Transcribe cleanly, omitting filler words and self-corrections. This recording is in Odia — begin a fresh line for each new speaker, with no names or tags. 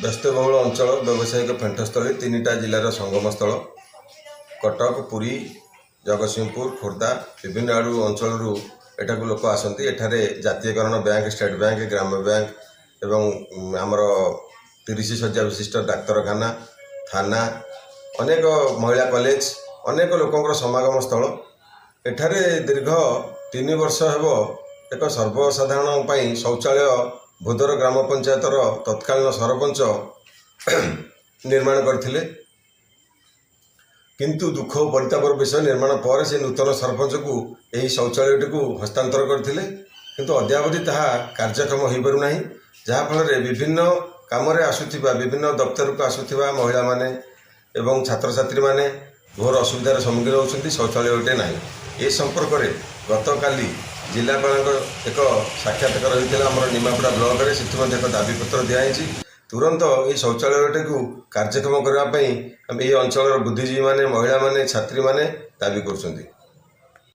ବ୍ୟସ୍ତବହୁଳ ଅଞ୍ଚଳ ବ୍ୟବସାୟିକ ପେଣ୍ଠସ୍ଥଳୀ ତିନିଟା ଜିଲ୍ଲାର ସଙ୍ଗମସ୍ଥଳ କଟକ ପୁରୀ ଜଗତସିଂହପୁର ଖୋର୍ଦ୍ଧା ବିଭିନ୍ନ ଆଡ଼ୁ ଅଞ୍ଚଳରୁ ଏଠାକୁ ଲୋକ ଆସନ୍ତି। ଏଠାରେ ଜାତୀୟକରଣ ବ୍ୟାଙ୍କ ଷ୍ଟେଟ୍ ବ୍ୟାଙ୍କ ଗ୍ରାମ୍ୟ ବ୍ୟାଙ୍କ ଏବଂ ଆମର 30 ଶଯ୍ୟା ବିଶିଷ୍ଟ ଡାକ୍ତରଖାନା ଥାନା ଅନେକ ମହିଳା କଲେଜ ଅନେକ ଲୋକଙ୍କର ସମାଗମ ସ୍ଥଳ। ଏଠାରେ ଦୀର୍ଘ 3 ବର୍ଷ ହେବ ଏକ ସର୍ବସାଧାରଣ ପାଇଁ ଶୌଚାଳୟ ଭୋଦର ଗ୍ରାମ ପଞ୍ଚାୟତର ତତ୍କାଳୀନ ସରପଞ୍ଚ ନିର୍ମାଣ କରିଥିଲେ। କିନ୍ତୁ ଦୁଃଖ ଓ ପରିତାପର ବିଷୟ ନିର୍ମାଣ ପରେ ସେ ନୂତନ ସରପଞ୍ଚକୁ ଏହି ଶୌଚାଳୟଟିକୁ ହସ୍ତାନ୍ତର କରିଥିଲେ, କିନ୍ତୁ ଅଦ୍ୟାବଧି ତାହା କାର୍ଯ୍ୟକ୍ଷମ ହୋଇପାରୁନାହିଁ। ଯାହାଫଳରେ ବିଭିନ୍ନ କାମରେ ଆସୁଥିବା ବିଭିନ୍ନ ଦପ୍ତରକୁ ଆସୁଥିବା ମହିଳାମାନେ ଏବଂ ଛାତ୍ରଛାତ୍ରୀମାନେ ଘୋର ଅସୁବିଧାର ସମ୍ମୁଖୀନ ହେଉଛନ୍ତି। ଶୌଚାଳୟଟେ ନାହିଁ। ଏ ସମ୍ପର୍କରେ ଗତକାଲି ଜିଲ୍ଲାପାଳଙ୍କ ଏକ ସାକ୍ଷାତକାର ହୋଇଥିଲା ଆମର ନିମାପଡ଼ା ବ୍ଲକରେ। ସେଥି ମଧ୍ୟ ଏକ ଦାବିପତ୍ର ଦିଆଯାଇଛି। ତୁରନ୍ତ ଏହି ଶୌଚାଳୟଟିକୁ କାର୍ଯ୍ୟକ୍ଷମ କରିବା ପାଇଁ ଏହି ଅଞ୍ଚଳର ବୁଦ୍ଧିଜୀବୀମାନେ ମହିଳାମାନେ ଛାତ୍ରୀମାନେ ଦାବି କରୁଛନ୍ତି।